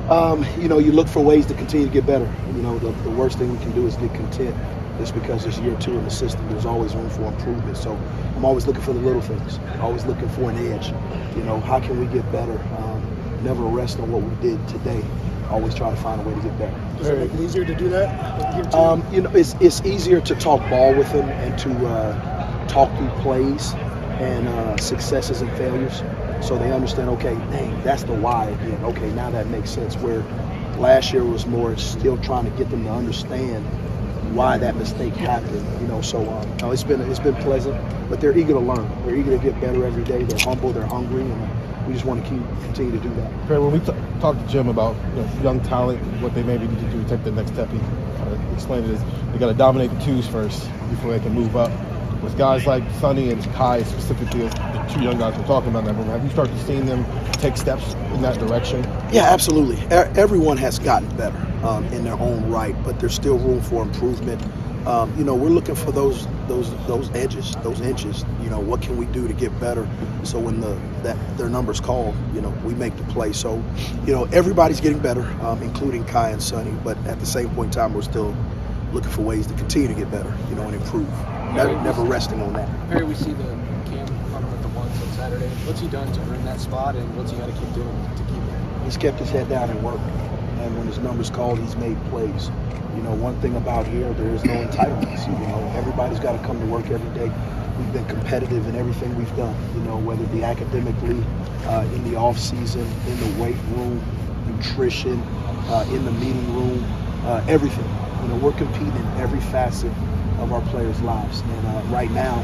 You look for ways to continue to get better. The worst thing we can do is get content just because it's year 2 in the system. There's always room for improvement. So I'm always looking for the little things, always looking for an edge. How can we get better? Never rest on what we did today. Always try to find a way to get better. Does it make it easier to do that? It's easier to talk ball with them and to talk through plays and successes and failures, so they understand. Okay, dang, that's the why again. Okay, now that makes sense. Where last year was more still trying to get them to understand why that mistake happened. So it's been pleasant, but they're eager to learn. They're eager to get better every day. They're humble. They're hungry, and we just want to continue to do that. When we talked to Jim about young talent, what they maybe need to do to take the next step, he kind of explained it as they got to dominate the twos first before they can move up. With guys like Sonny and Kai specifically, as the 2 young guys we're talking about in that room, have you started seeing them take steps in that direction? Yeah, absolutely. Everyone has gotten better in their own right, but there's still room for improvement. We're looking for those edges, those inches. What can we do to get better? So when their number's called, we make the play. So, everybody's getting better, including Kai and Sonny. But at the same point in time, we're still looking for ways to continue to get better, and improve. Never resting on that. Perry, we see the Cam running with the ones on Saturday. What's he done to earn that spot, and what's he got to keep doing to keep it? He's kept his head down and worked. And when his number's called, he's made plays. One thing about here, there is no entitlements. Everybody's got to come to work every day. We've been competitive in everything we've done, whether it be academically, in the off season, in the weight room, nutrition, in the meeting room, everything. We're competing in every facet of our players' lives. And right now,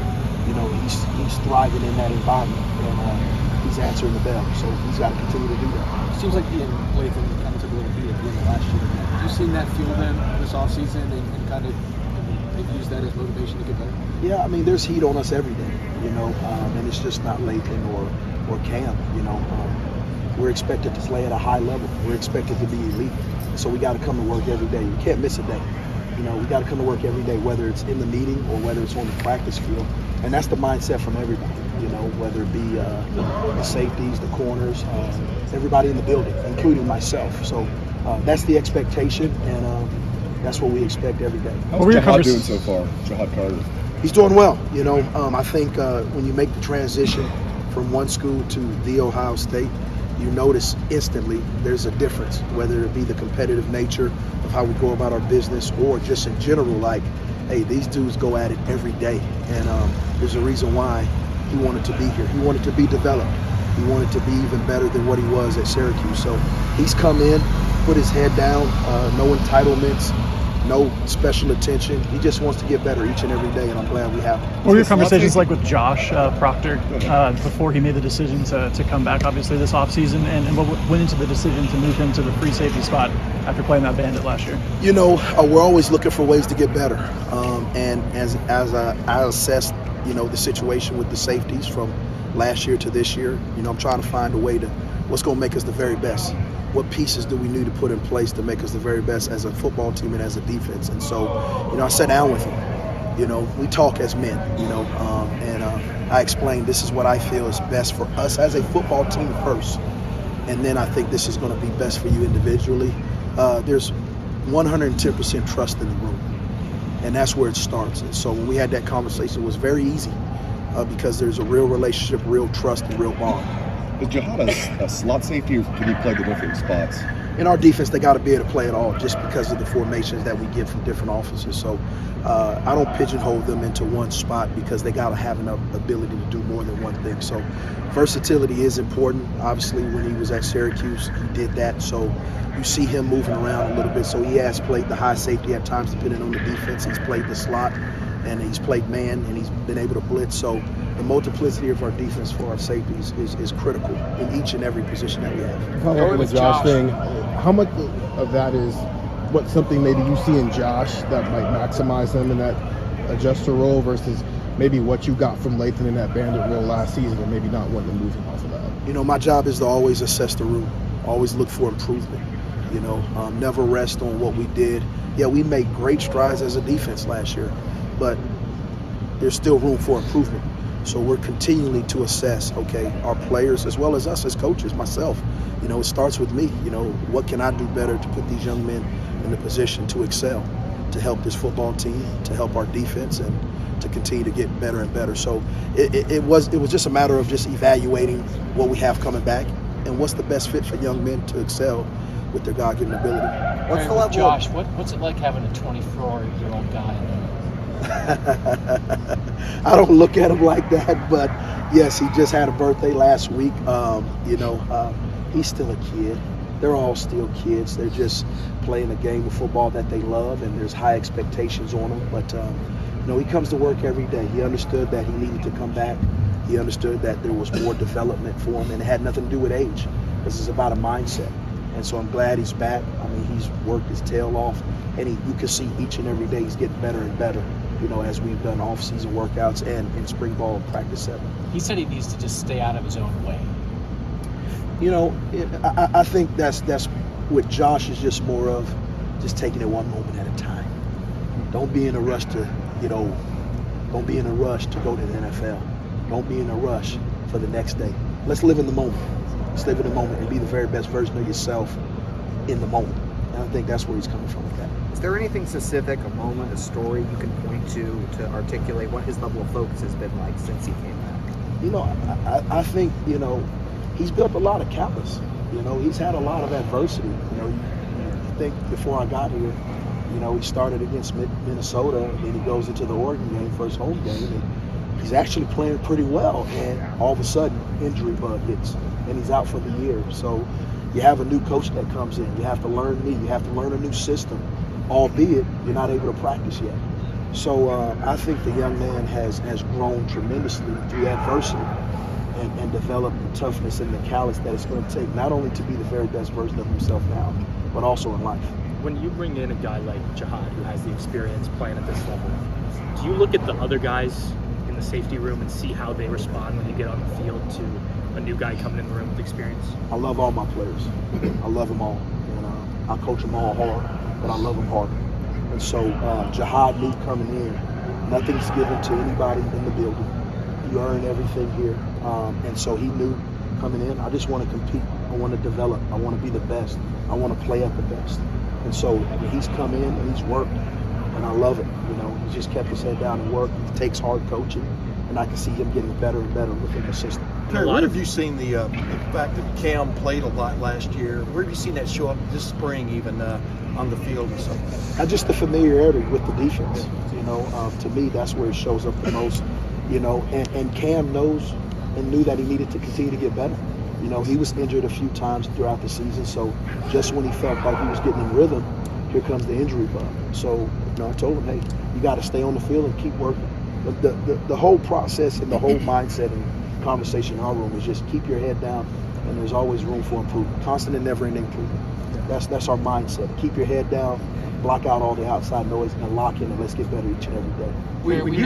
he's thriving in that environment, and he's answering the bell. So he's got to continue to do that. It seems like he and Lathan kind of took a little beat at the end of last year. Have you seen that fuel them this offseason and kind of they've used that as motivation to get better? Yeah, there's heat on us every day, and it's just not Lathan or Cam. We're expected to play at a high level. We're expected to be elite. So we got to come to work every day. You can't miss a day. We got to come to work every day, whether it's in the meeting or whether it's on the practice field. And that's the mindset from everybody, whether it be the safeties, the corners, everybody in the building, including myself. So that's the expectation, and that's what we expect every day. How's Jihad doing so far, Jihad Carter? He's doing well. I think when you make the transition from one school to the Ohio State, you notice instantly there's a difference, whether it be the competitive nature of how we go about our business or just in general, like, hey, these dudes go at it every day. And there's a reason why he wanted to be here. He wanted to be developed. He wanted to be even better than what he was at Syracuse. So he's come in, put his head down, no entitlements, no special attention. He just wants to get better each and every day, and I'm glad we have him. What were your conversations like with Josh Proctor before he made the decision to come back, obviously, this offseason, and what went into the decision to move him to the free safety spot after playing that Bandit last year? We're always looking for ways to get better. And as I assessed, the situation with the safeties from last year to this year, I'm trying to find a way to what's going to make us the very best. What pieces do we need to put in place to make us the very best as a football team and as a defense? And so, I sat down with him. We talk as men, and I explained this is what I feel is best for us as a football team first. And then I think this is going to be best for you individually. There's 110% trust in the room, and that's where it starts. And so when we had that conversation, it was very easy because there's a real relationship, real trust, and real bond. Is Jihad a slot safety, or can he play the different spots? In our defense, they got to be able to play it all just because of the formations that we get from different offenses. So I don't pigeonhole them into one spot because they got to have an ability to do more than one thing. So versatility is important. Obviously, when he was at Syracuse, he did that. So you see him moving around a little bit. So he has played the high safety at times, depending on the defense. He's played the slot, and he's played man, and he's been able to blitz. So the multiplicity of our defense for our safeties is critical in each and every position that we have. Follow up with the Josh thing, how much of that is something maybe you see in Josh that might maximize him in that adjuster role versus maybe what you got from Lathan in that Bandit role last season and maybe not wanting to move him off of that? My job is to always assess the room, always look for improvement, never rest on what we did. Yeah, we made great strides as a defense last year, but there's still room for improvement. So we're continually to assess, okay, our players as well as us as coaches, myself, it starts with me. What can I do better to put these young men in the position to excel, to help this football team, to help our defense, and to continue to get better and better. So it was just a matter of just evaluating what we have coming back and what's the best fit for young men to excel with their God-given ability. What's the level? Josh, what's it like having a 24-year-old guy? I don't look at him like that, but yes, he just had a birthday last week. He's still a kid. They're all still kids. They're just playing a game of football that they love, and there's high expectations on them. But he comes to work every day. He understood that he needed to come back. He understood that there was more development for him, and it had nothing to do with age. This is about a mindset. And so I'm glad he's back. I mean, he's worked his tail off, and you can see each and every day he's getting better and better, as we've done off-season workouts and in spring ball and practice setting. He said he needs to just stay out of his own way. I think that's with Josh is just more of just taking it one moment at a time. Don't be in a rush to, don't be in a rush to go to the NFL. Don't be in a rush for the next day. Let's live in the moment. Let's live in the moment and be the very best version of yourself in the moment. And I think that's where he's coming from with that. Is there anything specific, a moment, a story you can point to articulate what his level of focus has been like since he came back? I think, he's built a lot of callous. He's had a lot of adversity. You think before I got here, he started against Minnesota, and then he goes into the Oregon game, first home game, and he's actually playing pretty well. And all of a sudden, injury bug hits, and he's out for the year. So you have a new coach that comes in. You have to learn me. You have to learn a new system, albeit you're not able to practice yet. So I think the young man has grown tremendously through adversity and developed the toughness and the callous that it's going to take not only to be the very best version of himself now, but also in life. When you bring in a guy like Jihad, who has the experience playing at this level, do you look at the other guys in the safety room and see how they respond when you get on the field to a new guy coming in the room with experience? I love all my players. I love them all. And I coach them all hard, but I love them hard. And so Jihad knew coming in, nothing's given to anybody in the building. You earn everything here. And so he knew coming in, I just want to compete. I want to develop. I want to be the best. I want to play at the best. And so he's come in and he's worked, and I love it. He's just kept his head down and worked. He takes hard coaching, and I can see him getting better and better within the system. Terry, where have you seen the fact that Cam played a lot last year? Where have you seen that show up this spring, even on the field or something? Just the familiarity with the defense. To me, that's where it shows up the most. And Cam knows and knew that he needed to continue to get better. He was injured a few times throughout the season, so just when he felt like he was getting in rhythm, here comes the injury bug. So, I told him, hey, you got to stay on the field and keep working. The whole process and the whole mindset and conversation in our room is just keep your head down, and there's always room for improvement. Constant and never-ending improvement. That's our mindset. Keep your head down, block out all the outside noise, and lock in, and let's get better each and every day.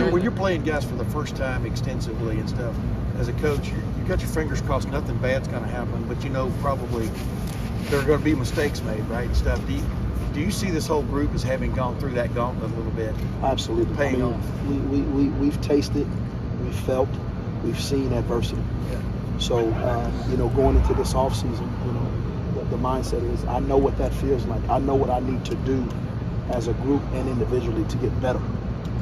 When you're playing guys for the first time extensively and stuff, as a coach, you got your fingers crossed nothing bad's going to happen, but probably there are going to be mistakes made, right, and stuff. Do you see this whole group as having gone through that gauntlet a little bit? Absolutely. Paying off. We've tasted, we've felt, we've seen adversity. Yeah. So, going into this offseason, the mindset is I know what that feels like. I know what I need to do as a group and individually to get better.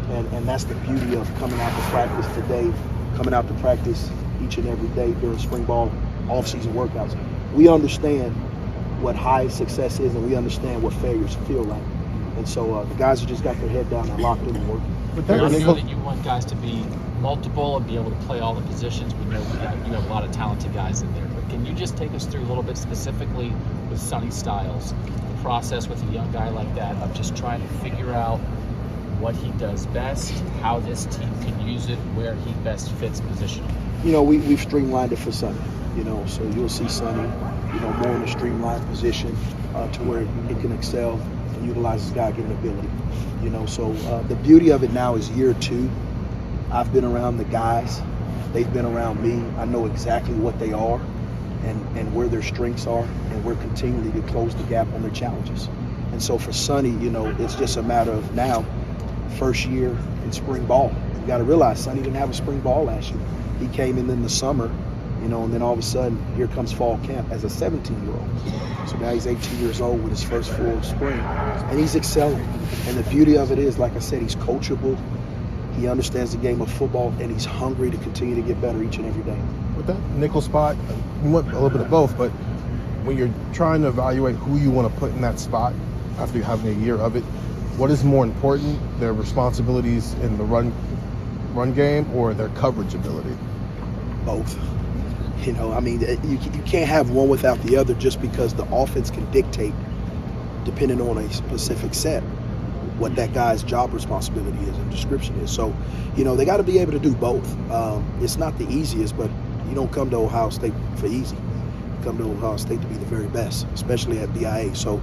And that's the beauty of coming out to practice today, coming out to practice each and every day during spring ball, off-season workouts. We understand what high success is, and we understand what failures feel like. And so the guys have just got their head down and locked in and working. I know that you want guys to be multiple and be able to play all the positions. We know you have a lot of talented guys in there. But can you just take us through a little bit specifically with Sonny Styles, the process with a young guy like that of just trying to figure out what he does best, how this team can use it, where he best fits positionally? We've streamlined it for Sonny. So you'll see Sonny, more in a streamlined position to where it can excel and utilize his God-given ability. So the beauty of it now is year 2. I've been around the guys. They've been around me. I know exactly what they are and where their strengths are, and we're continually to close the gap on their challenges. And so for Sonny, it's just a matter of now first year in spring ball. You got to realize Sonny didn't have a spring ball last year. He came in the summer, and then all of a sudden, here comes fall camp as a 17-year-old. So now he's 18 years old with his first full spring, and he's excelling. And the beauty of it is, like I said, he's coachable. He understands the game of football, and he's hungry to continue to get better each and every day. With that nickel spot, you want a little bit of both, but when you're trying to evaluate who you want to put in that spot after having a year of it, what is more important, their responsibilities in the run game or their coverage ability? Both. You can't have one without the other, just because the offense can dictate, depending on a specific set, what that guy's job responsibility is and description is. So, they got to be able to do both. It's not the easiest, but you don't come to Ohio State for easy. You come to Ohio State to be the very best, especially at BIA. So,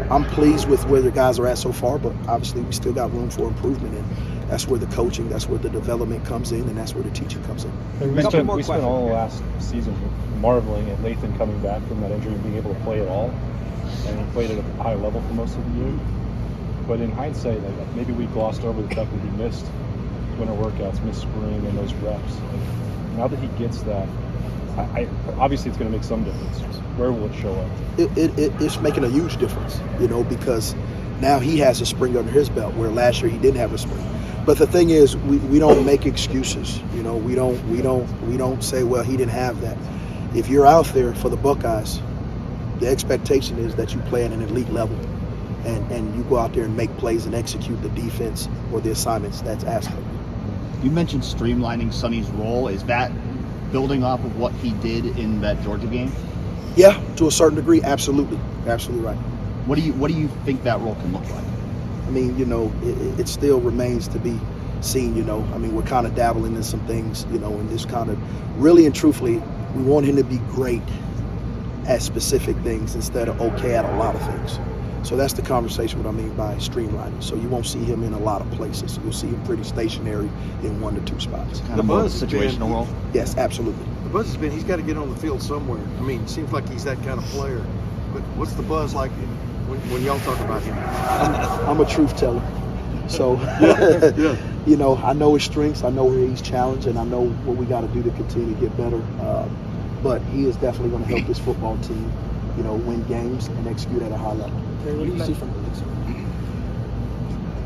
I'm pleased with where the guys are at so far, but obviously we still got room for improvement, and that's where the coaching, that's where the development comes in, and that's where the teaching comes in. We spent all the last season marveling at Lathan coming back from that injury and being able to play at all, and he played at a high level for most of the year. But in hindsight, maybe we glossed over the fact that he missed winter workouts, missed spring, and those reps. Now that he gets that, obviously it's going to make some difference. Where will it show up? It's making a huge difference, because now he has a spring under his belt, where last year he didn't have a spring. But the thing is, we don't make excuses. We don't say, well, he didn't have that. If you're out there for the Buckeyes, the expectation is that you play at an elite level. And you go out there and make plays and execute the defense or the assignments that's asked of you. You mentioned streamlining Sonny's role. Is that building off of what he did in that Georgia game? Yeah, to a certain degree, absolutely. Absolutely right. What do you think that role can look like? I mean, it still remains to be seen, we're kind of dabbling in some things, and just kind of really and truthfully, we want him to be great at specific things instead of okay at a lot of things. So that's the conversation, what I mean by streamlining. So you won't see him in a lot of places. You'll see him pretty stationary in 1 to 2 spots. Kind of more of a situational role? Yes, absolutely. The buzz has been he's got to get on the field somewhere. It seems like he's that kind of player. But what's the buzz like when y'all talk about him? I'm a truth teller. So, I know his strengths. I know where he's challenged, and I know what we got to do to continue to get better. But he is definitely going to help this football team, win games and execute at a high level. What do you see from Malik?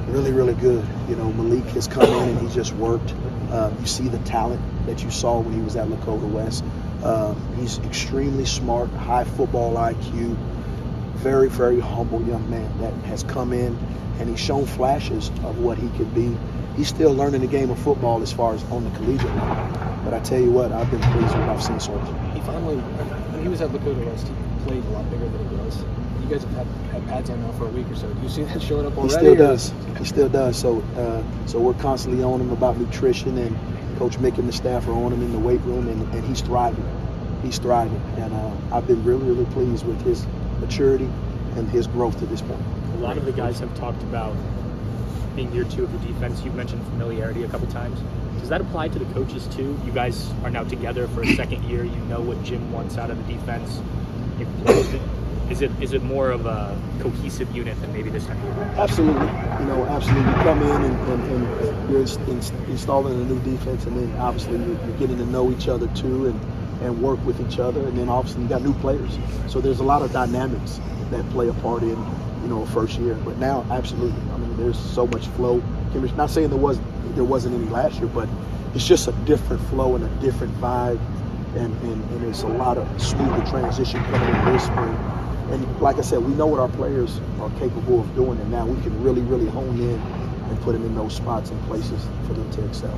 Really, really good. Malik has come in and he just worked. You see the talent that you saw when he was at Lakota West. He's extremely smart, high football IQ, very, very humble young man that has come in and he's shown flashes of what he could be. He's still learning the game of football as far as on the collegiate level. But I tell you what, I've been pleased with what I've seen so far. He finally, when he was at Lakota West, he played a lot bigger than he was. You guys have had pads on now for a week or so. Do you see that showing up already? He still does. So we're constantly on him about nutrition, and Coach Mick and the staff are on him in the weight room, and he's thriving. He's thriving, and I've been really, really pleased with his maturity and his growth to this point. A lot of the guys have talked about being year 2 of the defense. You've mentioned familiarity a couple times. Does that apply to the coaches too? You guys are now together for a second year. You know what Jim wants out of the defense. Is it more of a cohesive unit than maybe this time? Absolutely. Absolutely. You come in and you're installing a new defense, and then obviously you're getting to know each other too and work with each other, and then obviously you got new players. So there's a lot of dynamics that play a part in, a first year. But now, absolutely. There's so much flow. Not saying there wasn't any last year, but it's just a different flow and a different vibe, and there's a lot of smoother transition coming in this spring. And like I said, we know what our players are capable of doing, and now we can really, really hone in and put them in those spots and places for them to excel.